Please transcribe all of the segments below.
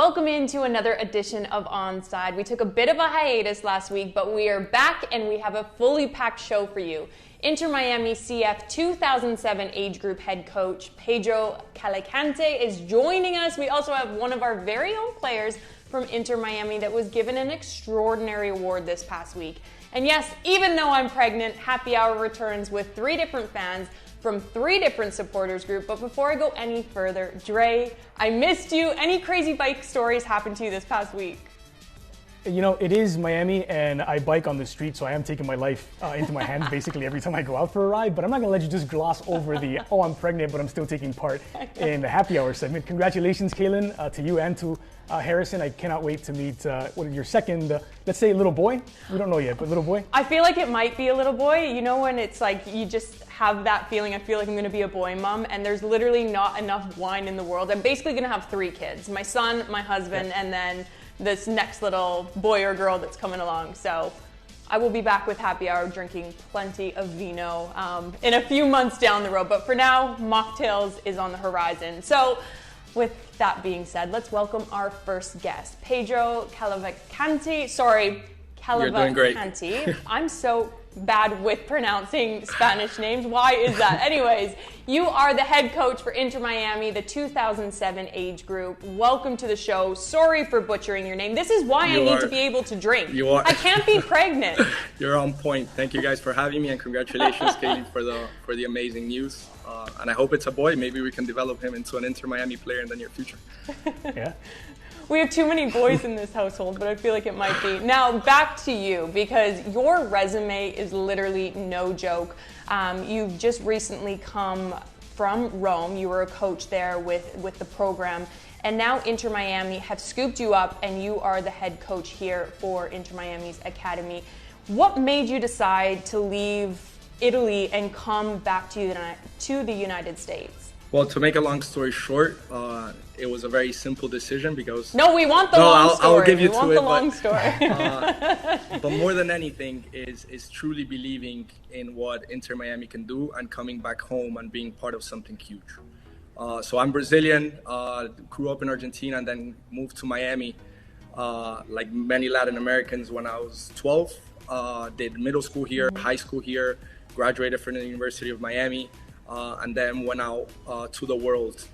Welcome into another edition of OnSide. We took a bit of a hiatus last week, but we are back and we have a fully packed show for you. Inter Miami CF 2007 age group head coach Pedro Cavalcanti is joining us. We also have one of our very own players from Inter Miami that was given an extraordinary award this past week. And yes, even though I'm pregnant, Happy Hour returns with 3 different fans from 3 different supporters group. But before I go any further, Dre, I missed you. Any crazy bike stories happened to you this past week? You know, it is Miami, and I bike on the street, so I am taking my life into my hands basically every time I go out for a ride. But I'm not going to let you just gloss over the, oh, I'm pregnant, but I'm still taking part in the Happy Hour segment. Congratulations, Kaylyn, to you and to Harrison. I cannot wait to meet your second, let's say, little boy. We don't know yet, but little boy. I feel like it might be a little boy. You know, when it's like you just have that feeling, I feel like I'm going to be a boy mom, and there's literally not enough wine in the world. I'm basically going to have 3 kids, my son, my husband, and then this next little boy or girl that's coming along. So I will be back with Happy Hour drinking plenty of vino in a few months down the road. But for now, mocktails is on the horizon. So with that being said, let's welcome our first guest, Pedro Cavalcanti. Sorry, Cavalcanti. You're doing great. I'm so bad with pronouncing Spanish names. Why is that? Anyways, you are the head coach for Inter Miami, the 2007 age group. Welcome to the show. Sorry for butchering your name. This is why I need to be able to drink. I can't be pregnant. You're on point. Thank you guys for having me, and congratulations, Kaylyn, for the amazing news. And I hope it's a boy. Maybe we can develop him into an Inter Miami player in the near future. Yeah. We have too many boys in this household, but I feel like it might be. Now, back to you, because your resume is literally no joke. You've just recently come from Rome. You were a coach there with the program. And now Inter Miami have scooped you up, and you are the head coach here for Inter Miami's academy. What made you decide to leave Italy and come back to the United States? Well, to make a long story short, it was a very simple decision because... No, we want the long story. I'll give you we want the long story. But more than anything is truly believing in what Inter Miami can do and coming back home and being part of something huge. So I'm Brazilian, grew up in Argentina and then moved to Miami, like many Latin Americans when I was 12. Did middle school here, high school here, graduated from the University of Miami. And then went out to the world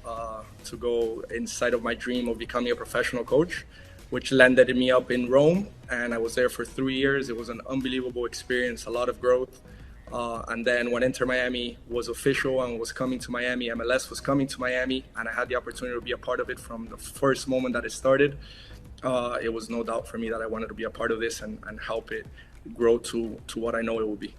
to go inside of my dream of becoming a professional coach, which landed me up in Rome. And I was there for 3 years. It was an unbelievable experience, a lot of growth. And then when Inter Miami was official and was coming to Miami, MLS was coming to Miami, and I had the opportunity to be a part of it from the first moment that it started, it was no doubt for me that I wanted to be a part of this and help it grow to what I know it will be.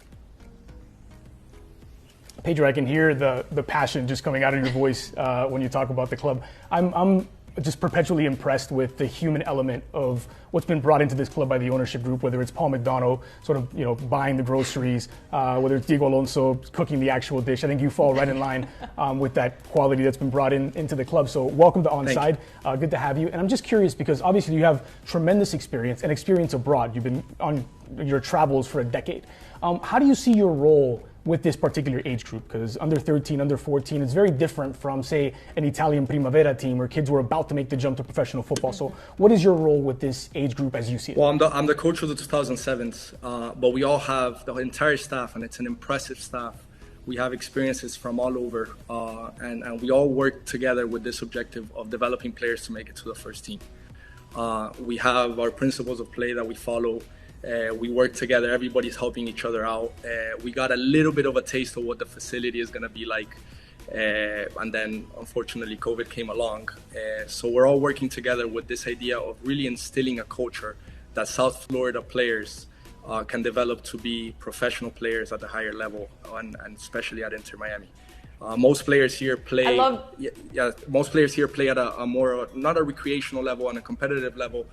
Pedro, I can hear the passion just coming out of your voice when you talk about the club. I'm just perpetually impressed with the human element of what's been brought into this club by the ownership group, whether it's Paul McDonough sort of buying the groceries, whether it's Diego Alonso cooking the actual dish. I think you fall right in line with that quality that's been brought into the club. So welcome to OnSide. Good to have you. And I'm just curious because obviously you have tremendous experience and experience abroad. You've been on your travels for a decade. How do you see your role with this particular age group? Because under 13, under 14, it's very different from, say, an Italian Primavera team where kids were about to make the jump to professional football. So what is your role with this age group as you see it? Well, I'm the coach of the 2007s, but we all have the entire staff, and it's an impressive staff. We have experiences from all over, and we all work together with this objective of developing players to make it to the first team. We have our principles of play that we follow. We work together, everybody's helping each other out. We got a little bit of a taste of what the facility is going to be like. And then, unfortunately, COVID came along. So we're all working together with this idea of really instilling a culture that South Florida players can develop to be professional players at the higher level, and especially at Inter Miami. Most players here play. Most players here play at a more, not a recreational level, on a competitive level.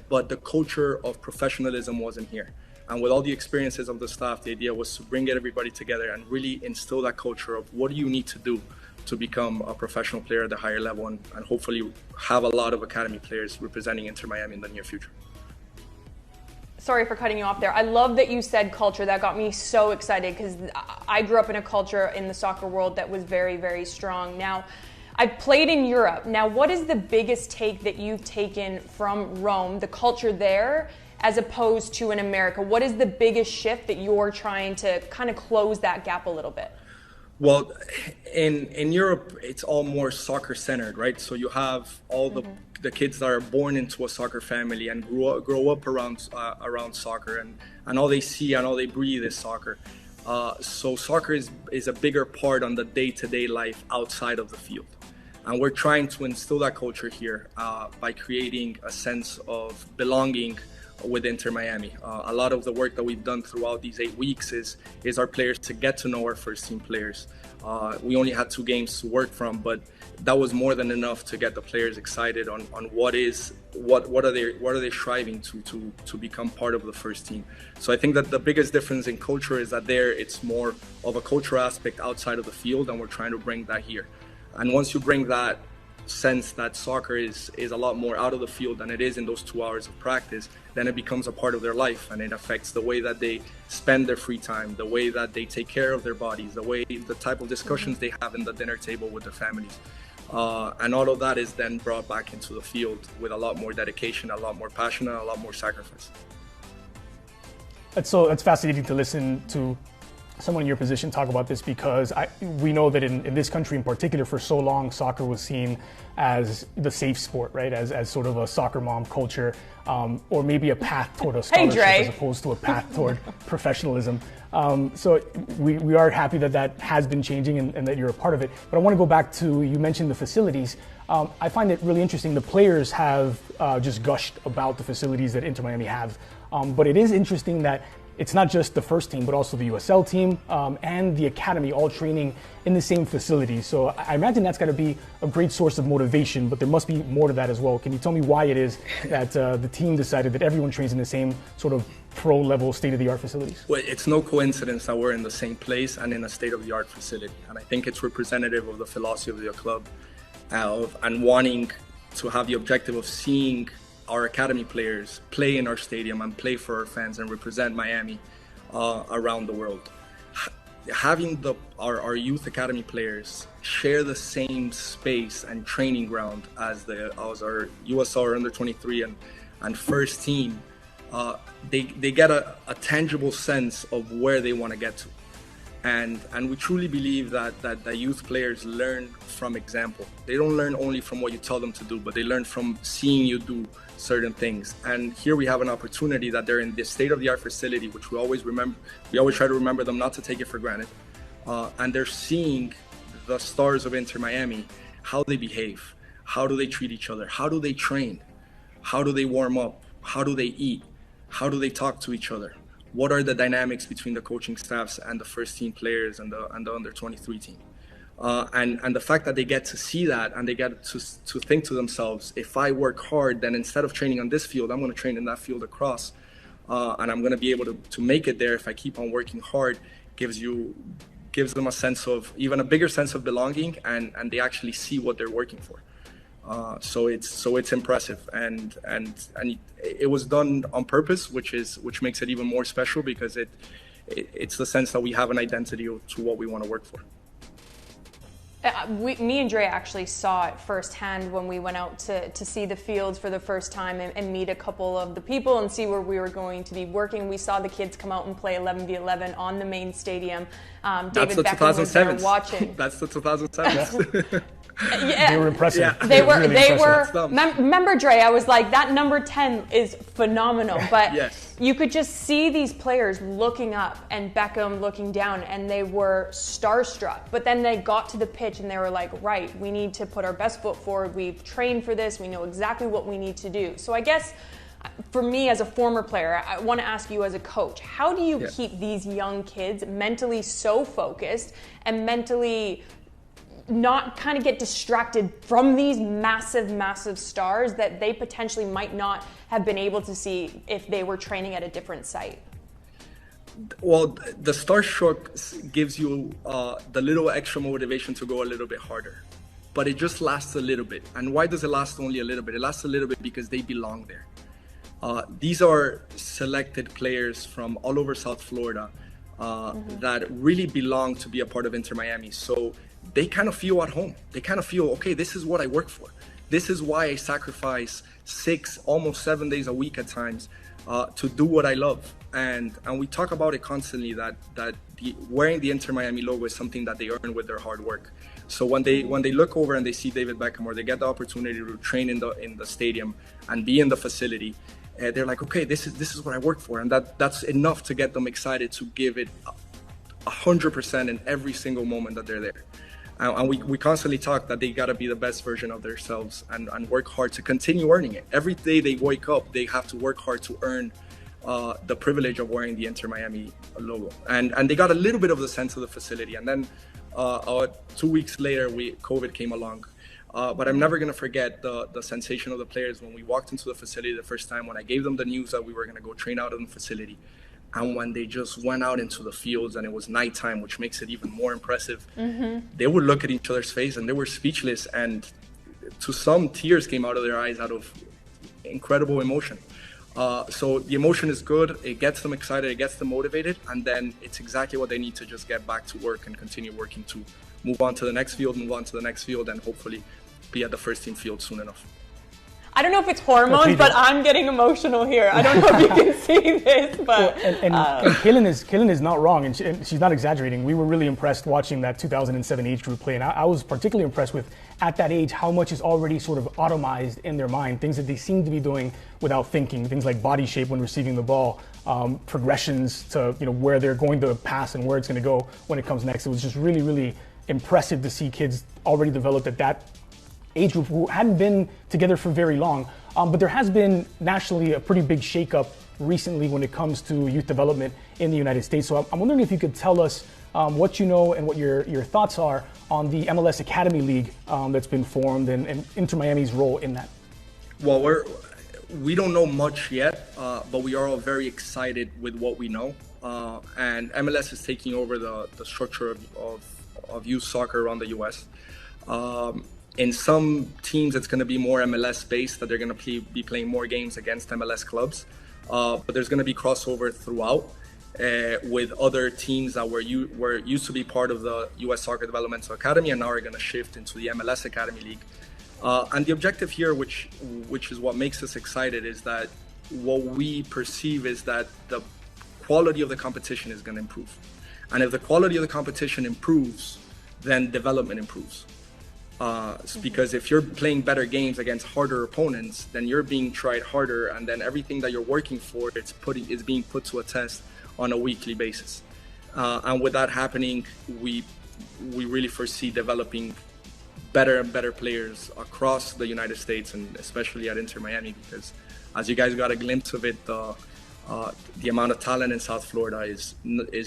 But the culture of professionalism wasn't here. And with all the experiences of the staff, the idea was to bring everybody together and really instill that culture of what do you need to do to become a professional player at the higher level, and hopefully have a lot of academy players representing Inter Miami in the near future. Sorry for cutting you off there. I love that you said culture. That got me so excited because I grew up in a culture in the soccer world that was very, very strong. Now, I've played in Europe. Now, what is the biggest take that you've taken from Rome, the culture there, as opposed to in America? What is the biggest shift that you're trying to kind of close that gap a little bit? Well, in Europe, it's all more soccer centered, right? So you have all the kids that are born into a soccer family and grow up around soccer, and all they see and all they breathe is soccer. So soccer is a bigger part on the day-to-day life outside of the field. And we're trying to instill that culture here by creating a sense of belonging with Inter Miami. A lot of the work that we've done throughout these 8 weeks is our players to get to know our first team players. We only had 2 games to work from, but that was more than enough to get the players excited on what are they striving to become part of the first team. So I think that the biggest difference in culture is that there it's more of a cultural aspect outside of the field, and we're trying to bring that here. And once you bring that sense that soccer is a lot more out of the field than it is in those 2 hours of practice, then it becomes a part of their life, and it affects the way that they spend their free time, the way that they take care of their bodies, the type of discussions they have in the dinner table with their families. And all of that is then brought back into the field with a lot more dedication, a lot more passion, and a lot more sacrifice. It's fascinating to listen to someone in your position talk about this, because we know that in this country in particular, for so long, soccer was seen as the safe sport, right? As sort of a soccer mom culture, or maybe a path toward a scholarship as opposed to a path toward professionalism. So we are happy that has been changing and that you're a part of it. But I want to go back to, you mentioned the facilities. I find it really interesting. The players have just gushed about the facilities that Inter Miami have. But it is interesting that it's not just the first team, but also the USL team and the academy all training in the same facility. So I imagine that's got to be a great source of motivation, but there must be more to that as well. Can you tell me why it is that the team decided that everyone trains in the same sort of pro-level state-of-the-art facilities? Well, it's no coincidence that we're in the same place and in a state-of-the-art facility. And I think it's representative of the philosophy of the club and wanting to have the objective of seeing our academy players play in our stadium and play for our fans and represent Miami around the world. Having our youth academy players share the same space and training ground as our USL under 23 and first team, they get a tangible sense of where they want to get to. And we truly believe that the youth players learn from example. They don't learn only from what you tell them to do, but they learn from seeing you do certain things. And here we have an opportunity that they're in this state-of-the-art facility, which we always try to remember them not to take it for granted. And they're seeing the stars of Inter Miami, how they behave, how do they treat each other, how do they train, how do they warm up, how do they eat, how do they talk to each other. What are the dynamics between the coaching staffs and the first team players and the under 23 team? And the fact that they get to see that and they get to think to themselves, if I work hard, then instead of training on this field, I'm going to train in that field across. And I'm going to be able to make it there if I keep on working hard, gives them a sense of, even a bigger sense of belonging, and they actually see what they're working for. So it's impressive, and it was done on purpose, which makes it even more special, because it's the sense that we have an identity to what we want to work for. Me and Dre actually saw it firsthand when we went out to see the fields for the first time and meet a couple of the people and see where we were going to be working. We saw the kids come out and play 11v11 on the main stadium. David Beckham was there watching. That's the 2007. Yeah. They were impressive. Yeah. They were. Remember, Dre? I was like, that number 10 is phenomenal. But yes. You could just see these players looking up and Beckham looking down, and they were starstruck. But then they got to the pitch and they were like, right, we need to put our best foot forward. We've trained for this. We know exactly what we need to do. So I guess for me as a former player, I want to ask you as a coach, how do you keep these young kids mentally so focused and mentally not kind of get distracted from these massive stars that they potentially might not have been able to see if they were training at a different site? Well, the starstruck gives you the little extra motivation to go a little bit harder, but it just lasts a little bit. And why does it last only a little bit? It lasts a little bit because they belong there. These are selected players from all over South Florida that really belong to be a part of Inter Miami. So they kind of feel at home. They kind of feel, okay, this is what I work for. This is why I sacrifice 6, almost 7 days a week at times to do what I love. And we talk about it constantly that wearing the Inter Miami logo is something that they earn with their hard work. So when they look over and they see David Beckham, or they get the opportunity to train in the stadium and be in the facility, they're like, okay, this is what I work for, and that's enough to get them excited to give it 100% in every single moment that they're there. And we constantly talk that they got to be the best version of themselves and work hard to continue earning it. Every day they wake up, they have to work hard to earn the privilege of wearing the Inter Miami logo. And they got a little bit of the sense of the facility. And then 2 weeks later, COVID came along. But I'm never going to forget the sensation of the players when we walked into the facility the first time, when I gave them the news that we were going to go train out in the facility. And when they just went out into the fields and it was nighttime, which makes it even more impressive, they would look at each other's face and they were speechless. And to some, tears came out of their eyes out of incredible emotion. So the emotion is good. It gets them excited. It gets them motivated. And then it's exactly what they need to just get back to work and continue working to move on to the next field, and hopefully be at the first team field soon enough. I don't know if it's hormones, but I'm getting emotional here. I don't know if you can see this, but... And Kaylyn is not wrong, and she's not exaggerating. We were really impressed watching that 2007 age group play, and I was particularly impressed with, at that age, how much is already sort of automized in their mind, things that they seem to be doing without thinking, things like body shape when receiving the ball, progressions to where they're going to pass and where it's going to go when it comes next. It was just really, really impressive to see kids already developed at that age group who hadn't been together for very long. But there has been nationally a pretty big shakeup recently when it comes to youth development in the United States. So I'm wondering if you could tell us what you know and what your thoughts are on the MLS Academy League that's been formed and Inter Miami's role in that. Well, we don't know much yet, but we are all very excited with what we know. And MLS is taking over the structure of youth soccer around the U.S. In some teams, it's going to be more MLS-based, that they're going to be playing more games against MLS clubs. But there's going to be crossover throughout with other teams that were used to be part of the U.S. Soccer Developmental Academy and now are going to shift into the MLS Academy League. And the objective here, which is what makes us excited, is that what we perceive is that the quality of the competition is going to improve. And if the quality of the competition improves, then development improves. Because if you're playing better games against harder opponents, then you're being tried harder, and then everything that you're working for is being put to a test on a weekly basis. And with that happening, we really foresee developing better and better players across the United States, and especially at Inter Miami, because as you guys got a glimpse of it, the amount of talent in South Florida is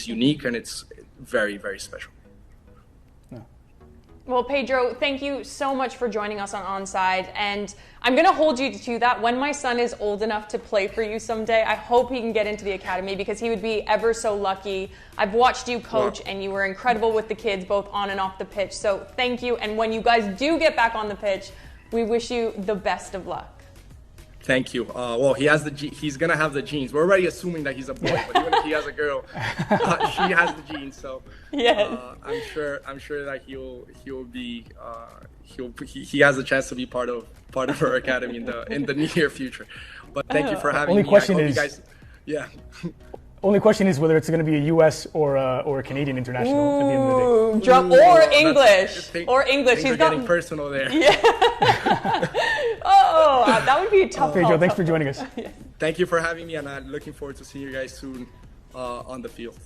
unique, and it's very, very special. Well, Pedro, thank you so much for joining us on OnSide, and I'm going to hold you to that. When my son is old enough to play for you someday, I hope he can get into the academy, because he would be ever so lucky. I've watched you coach, and you were incredible with the kids, both on and off the pitch, so thank you. And when you guys do get back on the pitch, we wish you the best of luck. Thank you. Well, he's gonna have the genes. We're already assuming that he's a boy, but even if he has a girl, she has the genes. So yes. I'm sure that he has a chance to be part of our academy in the near future. But thank you for having me. Only question is whether it's going to be a U.S. or a Canadian international at the end of the day. Or English. He's getting personal there. Yeah. That would be a tough. Pedro, thanks for joining us. Yeah. Thank you for having me, and I'm looking forward to seeing you guys soon on the field.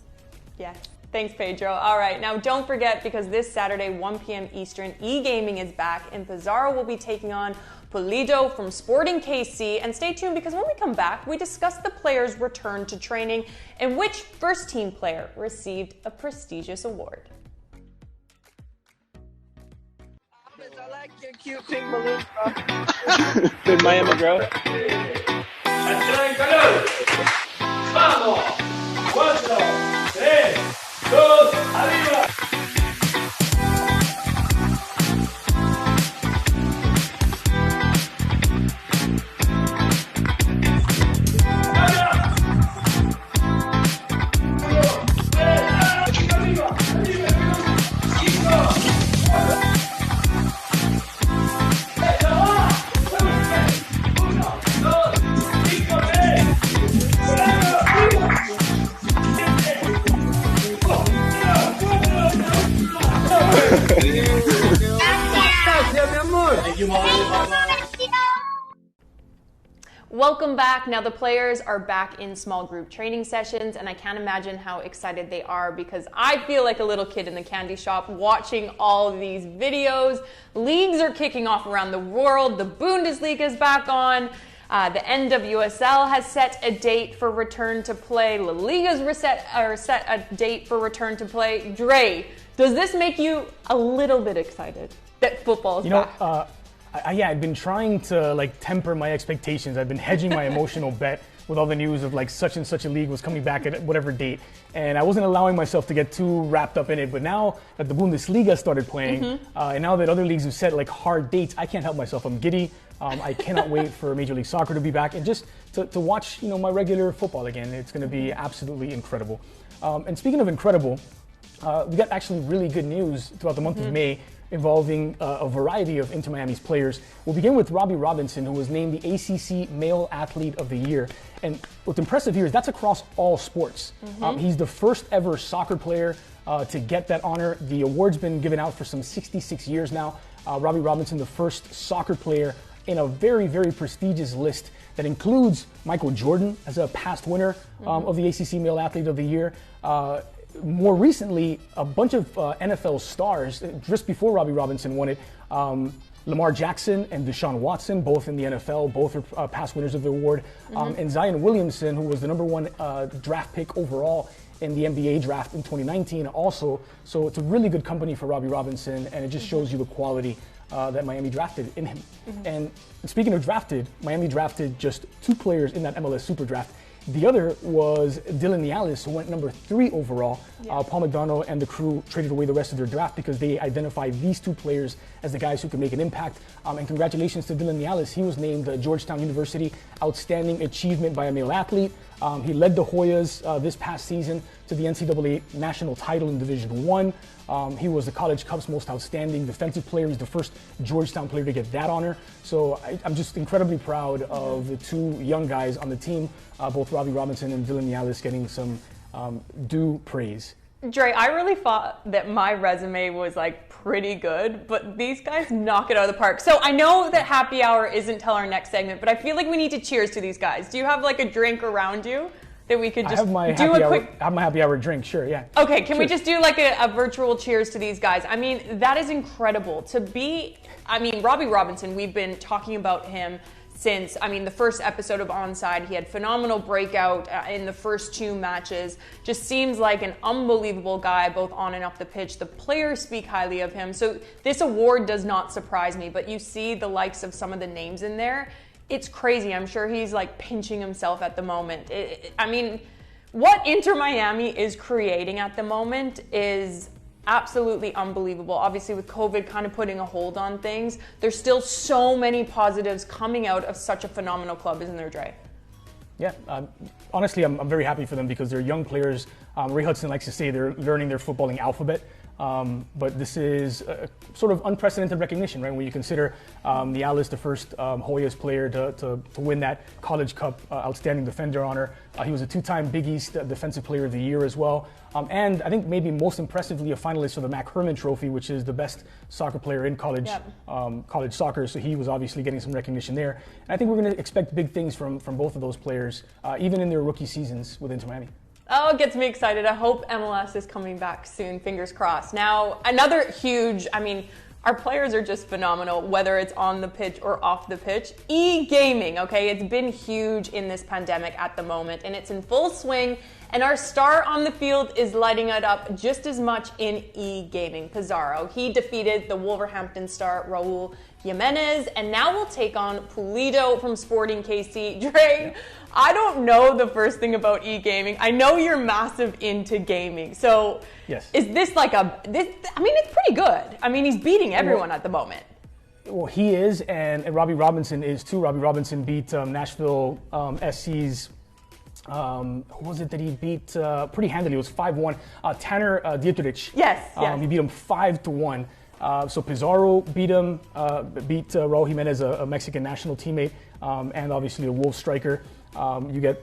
Yes. Thanks, Pedro. All right. Now, don't forget, because this Saturday, 1 p.m. Eastern, e-gaming is back, and Pizarro will be taking on Pulido from Sporting KC. And stay tuned, because when we come back, we discuss the players' return to training and which first-team player received a prestigious award. I like your cute pink balloon. Big Miami girl. Vamos. 4, 3, 2, arriba. Welcome back. Now the players are back in small group training sessions, and I can't imagine how excited they are because I feel like a little kid in the candy shop watching all of these videos. Leagues are kicking off around the world. The Bundesliga is back on. The NWSL has set a date for return to play. La Liga's set a date for return to play. Dre, does this make you a little bit excited that football is back? I've been trying to temper my expectations. I've been hedging my emotional bet with all the news of such and such a league was coming back at whatever date, and I wasn't allowing myself to get too wrapped up in it. But now that the Bundesliga started playing, and now that other leagues have set hard dates, I can't help myself. I'm giddy. I cannot wait for Major League Soccer to be back and just to watch my regular football again. It's going to be absolutely incredible. And speaking of incredible, we got actually really good news throughout the month of May involving a variety of Inter Miami's players. We'll begin with Robbie Robinson, who was named the ACC Male Athlete of the Year. And what's impressive here is that's across all sports. He's the first ever soccer player to get that honor. The award's been given out for some 66 years now. Robbie Robinson, the first soccer player in a very, very prestigious list that includes Michael Jordan as a past winner of the ACC Male Athlete of the Year. More recently, a bunch of NFL stars, just before Robbie Robinson won it, Lamar Jackson and Deshaun Watson, both in the NFL, both are past winners of the award, and Zion Williamson, who was the #1 draft pick overall in the NBA draft in 2019 also. So it's a really good company for Robbie Robinson, and it just shows you the quality that Miami drafted in him. And speaking of drafted, Miami drafted just 2 players in that MLS Super Draft. The other was Dylan Nialis, who went #3 overall. Paul McDonough and the crew traded away the rest of their draft because they identified these 2 players as the guys who could make an impact. And congratulations to Dylan Nialis. He was named the Georgetown University Outstanding Achievement by a Male Athlete. He led the Hoyas this past season to the NCAA national title in Division I. He was the College Cup's most outstanding defensive player. He's the first Georgetown player to get that honor. So I'm just incredibly proud of the 2 young guys on the team, both Robbie Robinson and Dylan Nialis, getting some due praise. Dre, I really thought that my resume was pretty good, but these guys knock it out of the park. So I know that happy hour isn't till our next segment, but I feel like we need to cheers to these guys. Do you have a drink around you that we could just do a quick... I have my happy hour drink, sure, yeah. Okay, can we just do a virtual cheers to these guys? I mean, that is incredible. Robbie Robinson, we've been talking about him since, the first episode of OnSide. He had phenomenal breakout in the first 2 matches. Just seems like an unbelievable guy, both on and off the pitch. The players speak highly of him. So this award does not surprise me, but you see the likes of some of the names in there. It's crazy. I'm sure he's pinching himself at the moment. What Inter Miami is creating at the moment is absolutely unbelievable. Obviously, with COVID kind of putting a hold on things, there's still so many positives coming out of such a phenomenal club, isn't there, Dre? Yeah, honestly, I'm very happy for them because they're young players. Ray Hudson likes to say they're learning their footballing alphabet. But this is a sort of unprecedented recognition, right? When you consider Nialis, the first Hoyas player to win that College Cup Outstanding Defender honor. He was a 2-time Big East Defensive Player of the Year as well. And I think maybe most impressively a finalist for the Mac Herman Trophy, which is the best soccer player in college college soccer. So he was obviously getting some recognition there. And I think we're going to expect big things from both of those players, even in their rookie seasons with Inter Miami. Oh, it gets me excited. I hope MLS is coming back soon, fingers crossed. Now, another huge, our players are just phenomenal, whether it's on the pitch or off the pitch. E-gaming, okay? It's been huge in this pandemic at the moment, and it's in full swing, and our star on the field is lighting it up just as much in e-gaming. Pizarro, he defeated the Wolverhampton star Raul Jimenez, and now we'll take on Pulido from Sporting KC. Dre, I don't know the first thing about e-gaming. I know you're massive into gaming. So yes. Is this it's pretty good. He's beating everyone at the moment. Well, he is, and Robbie Robinson is too. Robbie Robinson beat Nashville SC's, who was it that he beat pretty handily? It was 5-1. Tanner Dietrich. Yes. He beat him 5-1. So Pizarro beat him, beat Raul Jimenez, a Mexican national teammate, and obviously a Wolves striker. You get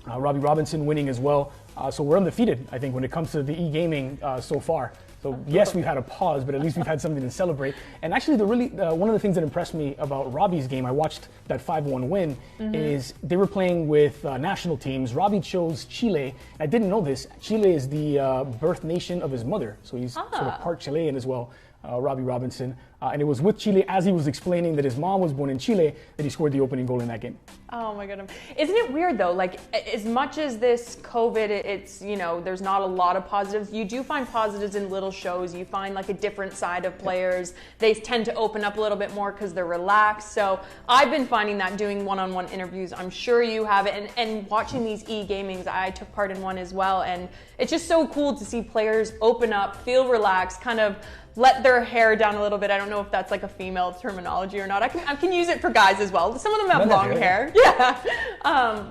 Robbie Robinson winning as well. So we're undefeated, I think, when it comes to the e-gaming so far. So yes, we've had a pause, but at least we've had something to celebrate. And actually, one of the things that impressed me about Robbie's game, I watched that 5-1 win, is they were playing with national teams. Robbie chose Chile. I didn't know this. Chile is the birth nation of his mother, so he's sort of part Chilean as well. Robbie Robinson. And it was with Chile, as he was explaining that his mom was born in Chile, that he scored the opening goal in that game. Oh my goodness. Isn't it weird though? Like, as much as this COVID, it's, there's not a lot of positives. You do find positives in little shows. You find like a different side of players. They tend to open up a little bit more because they're relaxed. So I've been finding that doing one-on-one interviews. I'm sure you have it. And watching these e-gamings, I took part in one as well. And it's just so cool to see players open up, feel relaxed, kind of let their hair down a little bit. I don't know if that's like a female terminology or not. I can use it for guys as well. Some of them have long hair. Yeah.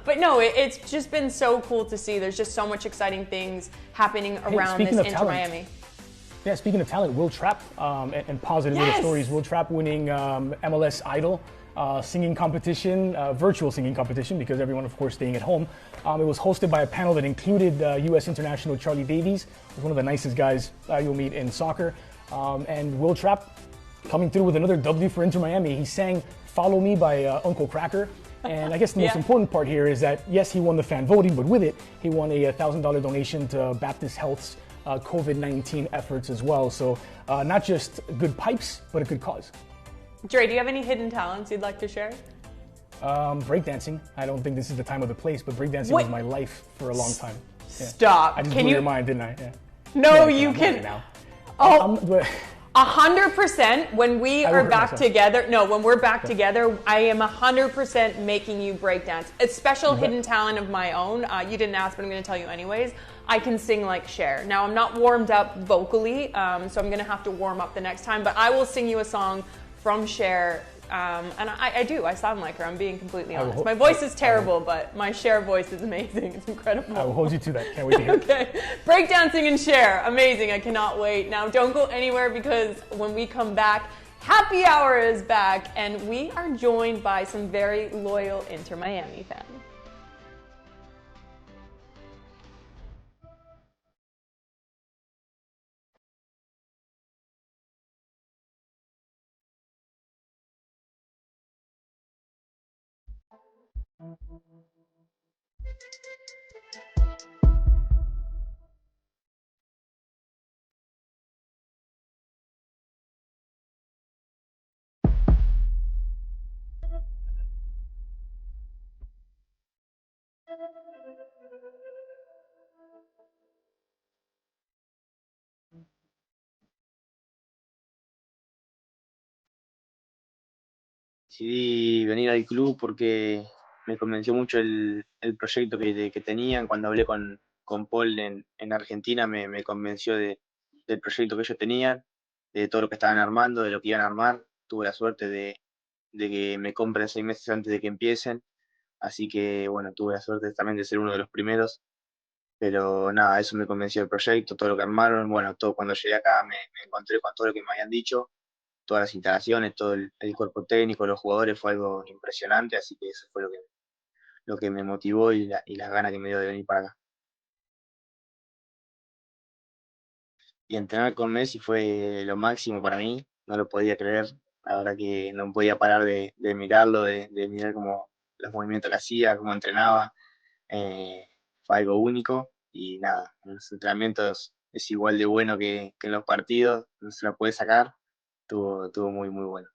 But no, it's just been so cool to see. There's just so much exciting things happening around this Inter Miami. Yeah, speaking of talent, Will Trapp and positive little stories. Will Trapp winning MLS Idol singing competition, virtual singing competition, because everyone, of course, staying at home. It was hosted by a panel that included U.S. international Charlie Davies, who's one of the nicest guys you'll meet in soccer. And Will Trapp coming through with another W for Inter Miami. He sang "Follow Me" by Uncle Kracker. And I guess the most important part here is that, yes, he won the fan voting, but with it, he won a $1,000 donation to Baptist Health's COVID-19 efforts as well. So not just good pipes, but a good cause. Dre, do you have any hidden talents you'd like to share? Breakdancing. I don't think this is the time or the place, but breakdancing was my life for a long time. Yeah. Stop. I just blew your mind, didn't I? Yeah. No, you can. Now. Oh, 100%. When we are back together, when we're back together, I am 100% making you breakdance. A special hidden talent of my own. You didn't ask, but I'm going to tell you anyways. I can sing like Cher. Now, I'm not warmed up vocally, so I'm going to have to warm up the next time, but I will sing you a song from Cher. And I sound like her. I'm being completely honest. My voice is terrible, but my Cher voice is amazing. It's incredible. I will hold you to that. Can't wait to hear it. Okay. Breakdancing and Cher. Amazing. I cannot wait. Now, don't go anywhere, because when we come back, Happy Hour is back, and we are joined by some very loyal Inter Miami fans. Decidí venir al club porque me convenció mucho el proyecto que tenían. Cuando hablé con Paul en Argentina, me convenció del proyecto que ellos tenían, de todo lo que estaban armando, de lo que iban a armar. Tuve la suerte de que me compren 6 meses antes de que empiecen, así que bueno, tuve la suerte también de ser uno de los primeros. Pero nada, eso me convenció del proyecto, todo lo que armaron. Bueno, todo, cuando llegué acá me encontré con todo lo que me habían dicho, todas las instalaciones, todo el cuerpo técnico, los jugadores, fue algo impresionante, así que eso fue lo que me motivó y las ganas que me dio de venir para acá. Y entrenar con Messi fue lo máximo para mí, no lo podía creer. La verdad que no podía parar de mirarlo, de mirar cómo los movimientos que hacía, cómo entrenaba. Fue algo único y nada, en los entrenamientos es igual de bueno que en los partidos, no se lo puede sacar. Estuvo muy, muy bueno.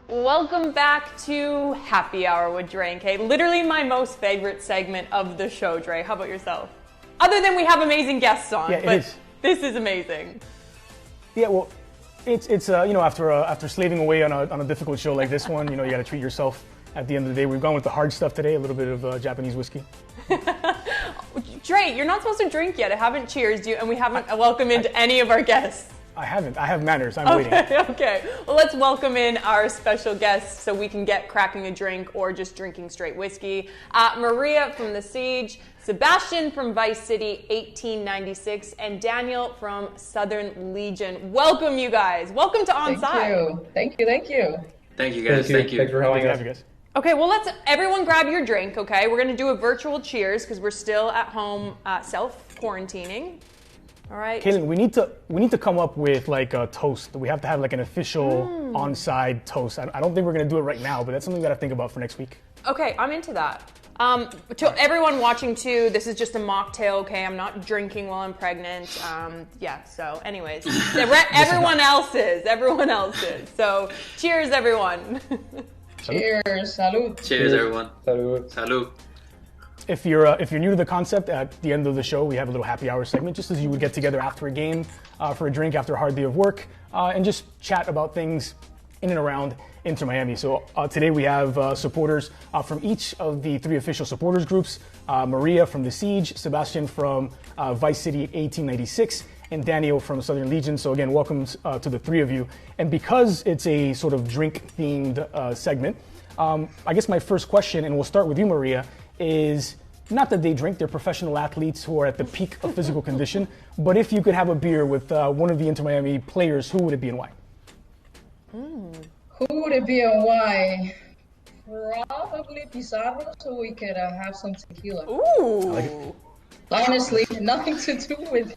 Welcome back to Happy Hour with Dre and Kay. Literally my most favorite segment of the show, Dre. How about yourself? Other than we have amazing guests on, but this is amazing. Yeah, well, it's after slaving away on a difficult show like this one, you got to treat yourself. At the end of the day, we've gone with the hard stuff today, a little bit of Japanese whiskey. Dre, you're not supposed to drink yet. I haven't cheersed you, and we haven't welcomed any of our guests. I haven't. I have manners. I'm waiting. Okay. Well, let's welcome in our special guests so we can get cracking a drink or just drinking straight whiskey. Maria from The Siege, Sebastian from Vice City 1896, and Daniel from Southern Legion. Welcome, you guys. Welcome to OnSide. Thank you. Thank you, guys. Thank you. Thanks for having us. Okay, well, let's everyone grab your drink, okay? We're going to do a virtual cheers because we're still at home self-quarantining. All right. Kaylyn, we need to come up with like a toast. We have to have like an official OnSide toast. I don't think we're going to do it right now, but that's something that I think about for next week. Okay, I'm into that. To everyone watching too, this is just a mocktail, okay? I'm not drinking while I'm pregnant. So anyways, everyone else is. So cheers, everyone. Cheers. Salud. Cheers, everyone. Salud. Salud. If you're new to the concept, at the end of the show, we have a little happy hour segment, just as you would get together after a game, for a drink after a hard day of work, and just chat about things in and around Inter Miami. So today we have supporters from each of the 3 official supporters groups, Maria from The Siege, Sebastian from Vice City 1896, and Daniel from Southern Legion. So again, welcome to the 3 of you. And because it's a sort of drink-themed segment, I guess my first question, and we'll start with you, Maria, is not that they drink, they're professional athletes who are at the peak of physical condition, but if you could have a beer with one of the Inter Miami players, who would it be and why? Who would it be and why? Probably Pizarro, so we could have some tequila. Ooh. Honestly, nothing to do with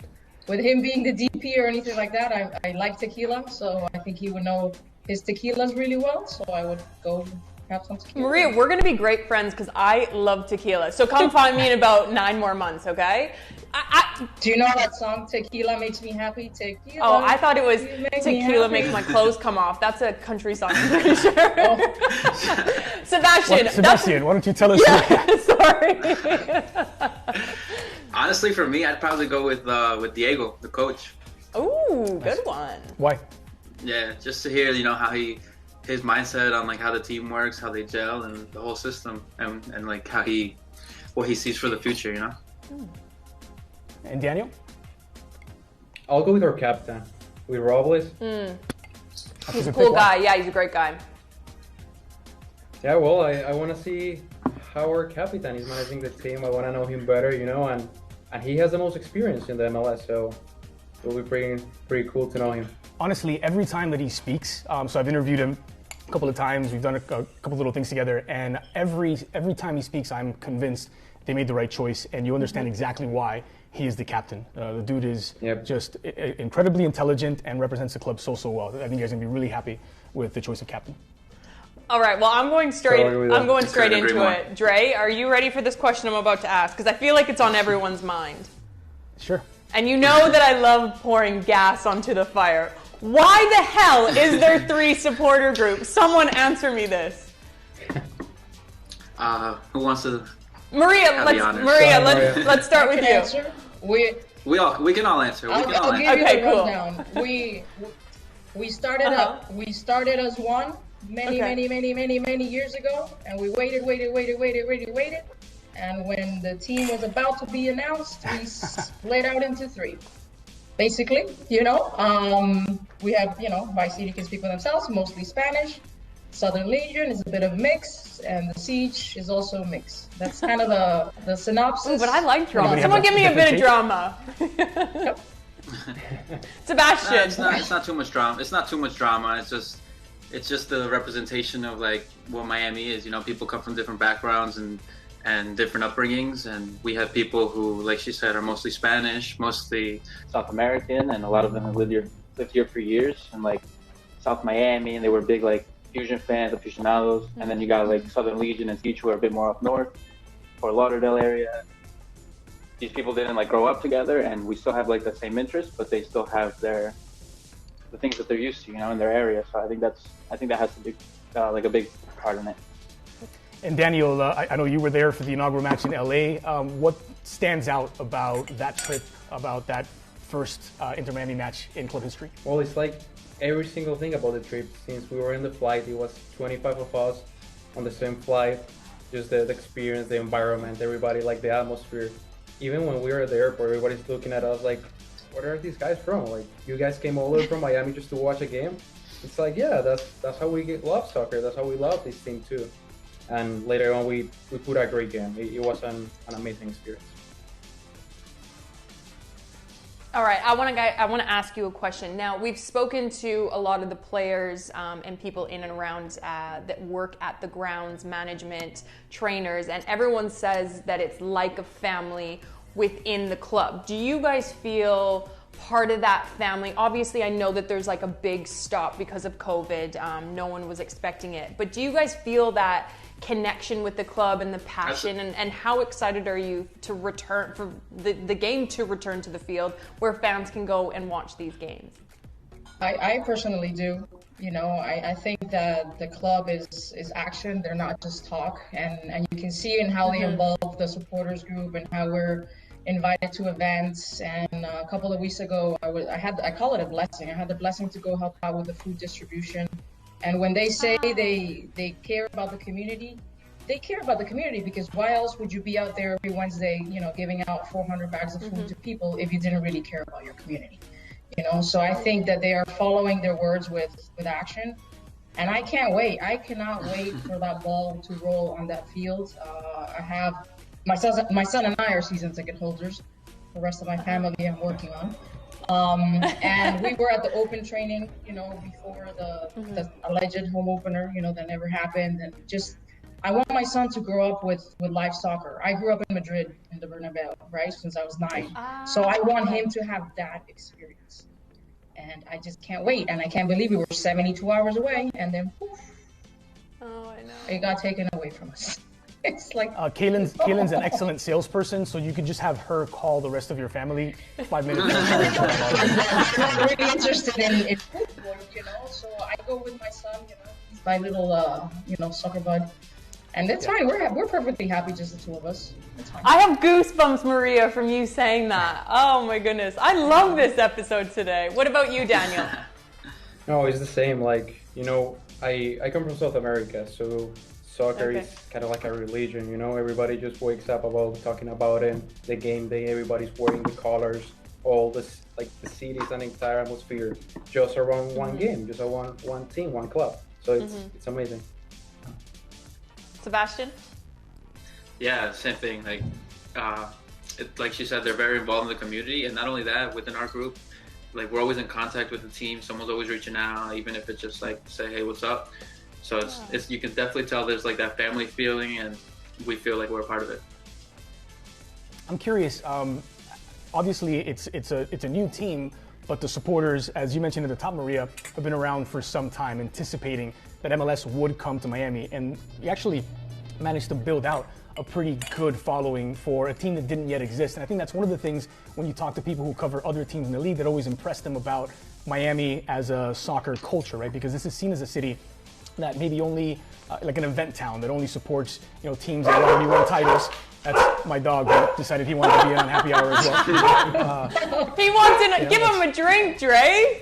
him being the DP or anything like that. I like tequila, so I think he would know his tequilas really well, so I would go have some tequila. Maria, we're going to be great friends because I love tequila. So come find me in about 9 more months, okay? Do you know that song, Tequila Makes Me Happy? Tequila. Oh, I thought it was Tequila Makes My Clothes Come Off. That's a country song, I'm pretty sure. Sebastian, why don't you tell us? Sorry. Honestly, for me, I'd probably go with Diego, the coach. Ooh, good one. Why? Yeah, just to hear, how his mindset on like how the team works, how they gel, and the whole system, and like what he sees for the future, And Daniel? I'll go with our captain, with Robles. He's a cool guy. Yeah, he's a great guy. Yeah, well, I want to see how our captain is managing the team. I want to know him better, and he has the most experience in the MLS, so it'll be pretty cool to know him. Honestly, every time that he speaks, so I've interviewed him a couple of times, we've done a couple little things together, and every time he speaks, I'm convinced they made the right choice, and you understand exactly why he is the captain. The dude is just incredibly intelligent and represents the club so well. I think you guys are going to be really happy with the choice of captain. All right, well, I'm going straight into it. Dre, are you ready for this question I'm about to ask? Because I feel like it's on everyone's mind. Sure. And you know that I love pouring gas onto the fire. Why the hell is there 3 supporter groups? Someone answer me this. Who wants to? Maria, let's start with you. Answer. We can all answer. I'll give you the rundown. We started up. We started as one many years ago, and we waited. And when the team was about to be announced, we split out into 3. Basically, we have, Vice City can speak for themselves, mostly Spanish. Southern Legion is a bit of a mix, and The Siege is also a mix. That's kind of the synopsis. Ooh, but I like drama. Someone give me a bit of drama. Yep. Sebastian. It's not too much drama. It's not too much drama. It's just the representation of like what Miami is. People come from different backgrounds and different upbringings, and we have people who, like she said, are mostly Spanish, mostly South American, and a lot of them have lived here for years, and like South Miami, and they were big like Fusion fans, aficionados, and then you got like Southern Legion and Siege who are a bit more up north, Fort Lauderdale area. These people didn't like grow up together, and we still have like the same interests, but they still have the things that they're used to, in their area. So I think that has to be like a big part in it. And Daniel, I know you were there for the inaugural match in LA. What stands out about that trip, about that first Inter Miami match in club history? Well, it's like every single thing about the trip. Since we were in the flight, it was 25 of us on the same flight. Just the experience, the environment, everybody, like the atmosphere. Even when we were at the airport, everybody's looking at us like where are these guys from? Like, you guys came all the way from Miami just to watch a game? It's like, yeah, that's how we love soccer. That's how we love this team too. And later on, we put a great game. It was an amazing experience. All right, I want to ask you a question. Now, we've spoken to a lot of the players and people in and around that work at the grounds, management, trainers, and everyone says that it's like a family within the club. Do you guys feel part of that family? Obviously, I know that there's like a big stop because of COVID. No one was expecting it. But do you guys feel that connection with the club and the passion, and how excited are you to return for the game to return to the field where fans can go and watch these games? I personally do. You know, I think that the club is action. They're not just talk, and you can see in how they involve the supporters group and how we're invited to events. And a couple of weeks ago, I call it a blessing. I had the blessing to go help out with the food distribution. And when they say they care about the community, they care about the community, because why else would you be out there every Wednesday, you know, giving out 400 bags of food to people if you didn't really care about your community? You know, so I think that they are following their words with action. And I can't wait. I cannot wait for that ball to roll on that field. I have my son and I are season ticket holders. The rest of my family I'm working on. And we were at the open training, you know, before the alleged home opener, you know, that never happened. And just, I want my son to grow up with live soccer. I grew up in Madrid, in the Bernabeu, right, since I was 9. So I want him to have that experience. And I just can't wait. And I can't believe we were 72 hours away, and then poof, I know. It got taken away from us. It's like Kaylyn's an excellent salesperson, so you could just have her call the rest of your family 5 minutes. I'm really interested in football, you know. So I go with my son, you know, he's my little, you know, soccer bud, and it's fine. We're perfectly happy, just the two of us. It's fine. I have goosebumps, Maria, from you saying that. Oh my goodness, I love this episode today. What about you, Daniel? No, it's the same. Like, you know, I come from South America, so soccer is kind of like a religion, you know. Everybody just wakes up about talking about it. The game day, everybody's wearing the colors, all this, like the city's an entire atmosphere just around one game, just around one team, one club. So it's amazing. Sebastian? Yeah, same thing. Like, like she said, they're very involved in the community, and not only that, within our group, like we're always in contact with the team. Someone's always reaching out, even if it's just like say, hey, what's up? So it's you can definitely tell there's like that family feeling, and we feel like we're a part of it. I'm curious. Obviously, it's a new team, but the supporters, as you mentioned at the top, Maria, have been around for some time, anticipating that MLS would come to Miami, and you actually managed to build out a pretty good following for a team that didn't yet exist. And I think that's one of the things when you talk to people who cover other teams in the league that always impress them about Miami as a soccer culture, right? Because this is seen as a city that maybe only like an event town that only supports, you know, teams that already won titles. That's my dog that decided he wanted to be in on happy hour as well. He wants to give him a drink, Dre.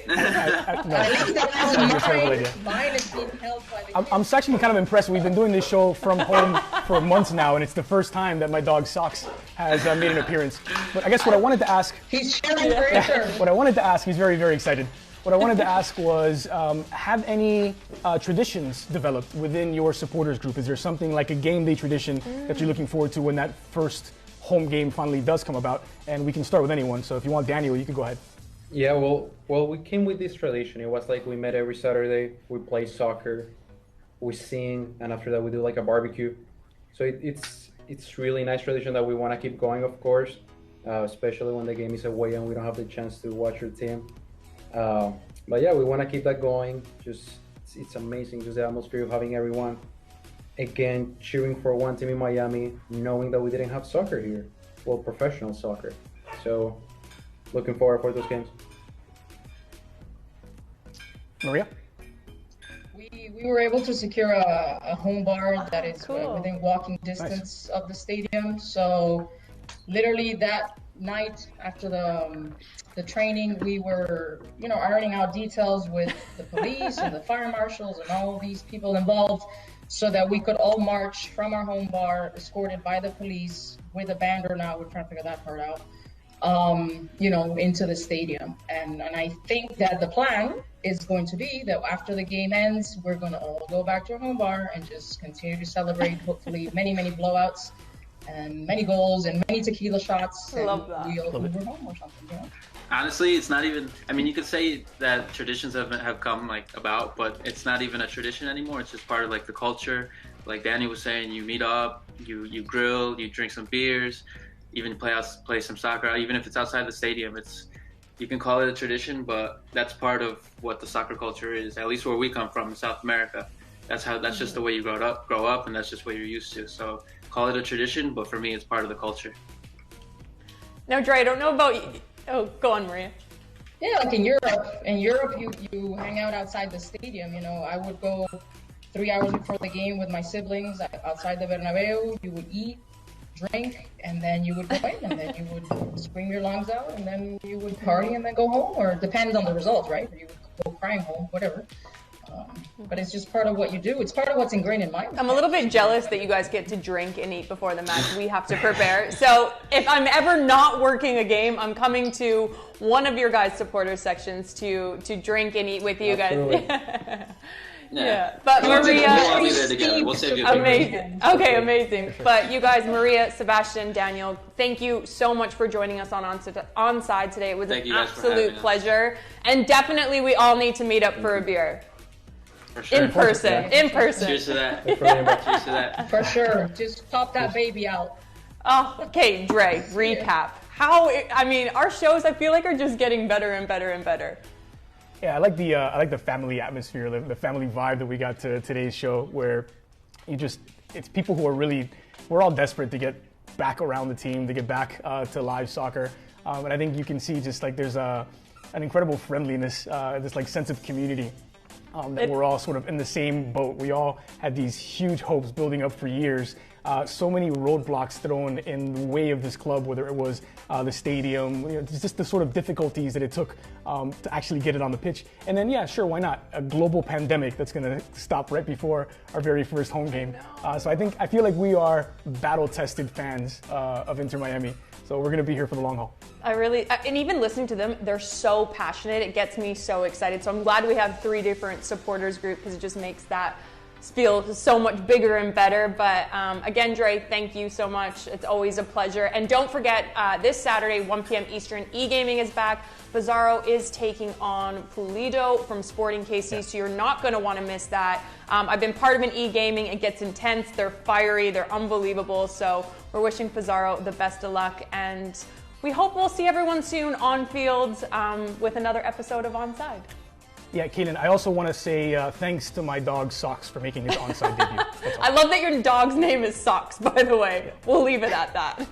Mine is being held by the I'm actually kind of impressed. We've been doing this show from home for months now, and it's the first time that my dog Socks has made an appearance. But I guess what I wanted to ask... He's cheering for his turn. What I wanted to ask, he's very, very excited. What I wanted to ask was, have any traditions developed within your supporters group? Is there something like a game day tradition that you're looking forward to when that first home game finally does come about? And we can start with anyone. So if you want Daniel, you can go ahead. Yeah, well, we came with this tradition. It was like we met every Saturday, we play soccer, we sing, and after that we do like a barbecue. So it's really nice tradition that we want to keep going, of course, especially when the game is away and we don't have the chance to watch your team. But yeah, we want to keep that going. Just it's amazing, just the atmosphere of having everyone again cheering for one team in Miami, knowing that we didn't have soccer here, well, professional soccer. So looking forward for those games. Maria? We were able to secure a home bar that is within walking distance of the stadium. So literally that night after the training, we were, you know, ironing out details with the police and the fire marshals and all these people involved, so that we could all march from our home bar, escorted by the police with a banner. Now we're trying to figure that part out. into the stadium. And I think that the plan is going to be that after the game ends, we're going to all go back to our home bar and just continue to celebrate, hopefully many, many blowouts and many goals and many tequila shots. I love that. We'll Uber home or something, Honestly, it's not even. I mean, you could say that traditions have come about, but it's not even a tradition anymore. It's just part of the culture. Like Danny was saying, you meet up, you grill, you drink some beers, even play some soccer. Even if it's outside the stadium, you can call it a tradition, but that's part of what the soccer culture is. At least where we come from in South America, that's just the way you grow up, and that's just what you're used to. So call it a tradition, but for me, it's part of the culture. Now, Dre, I don't know about you. Oh, go on, Maria. Yeah, like in Europe, you hang out outside the stadium. I would go 3 hours before the game with my siblings outside the Bernabeu. You would eat, drink, and then you would go in, and then you would scream your lungs out, and then you would party and then go home, or it depends on the results, right? Or you would go crying home, whatever. But it's just part of what you do. It's part of what's ingrained in my mind. I'm a little bit jealous that you guys get to drink and eat before the match. We have to prepare. So if I'm ever not working a game, I'm coming to one of your guys' supporter sections to drink and eat with you guys. Yeah. But Maria, we'll be there together. We'll save you. Amazing. Okay, amazing. But you guys, Maria, Sebastian, Daniel, thank you so much for joining us on OnSide today. It was an absolute pleasure. And definitely we all need to meet up for a beer. For sure. In person. Cheers to that. Cheers to that. For sure. Just pop that baby out. Oh, okay, Dre, recap. Our shows, I feel like, are just getting better and better and better. Yeah, I like the family atmosphere, the family vibe that we got to today's show, where it's people who are we're all desperate to get back around the team, to get back to live soccer. And I think you can see just there's an incredible friendliness, this sense of community. That we're all sort of in the same boat. We all had these huge hopes building up for years. So many roadblocks thrown in the way of this club, whether it was the stadium, just the sort of difficulties that it took to actually get it on the pitch. And then, yeah, sure, why not? A global pandemic that's going to stop right before our very first home game. So I feel like we are battle-tested fans of Inter Miami. So we're going to be here for the long haul. And even listening to them, they're so passionate. It gets me so excited. So I'm glad we have 3 different supporters group, because it just makes that feel so much bigger and better. But again, Dre, thank you so much. It's always a pleasure. And don't forget, this Saturday, 1 p.m. Eastern, e-gaming is back. Pizarro is taking on Pulido from Sporting KC, so you're not going to want to miss that. I've been part of an e-gaming. It gets intense. They're fiery. They're unbelievable. So we're wishing Pizarro the best of luck. And we hope we'll see everyone soon on field with another episode of OnSide. Yeah, Kaylyn, I also want to say thanks to my dog Socks for making his OnSide debut. I love that your dog's name is Socks, by the way. We'll leave it at that.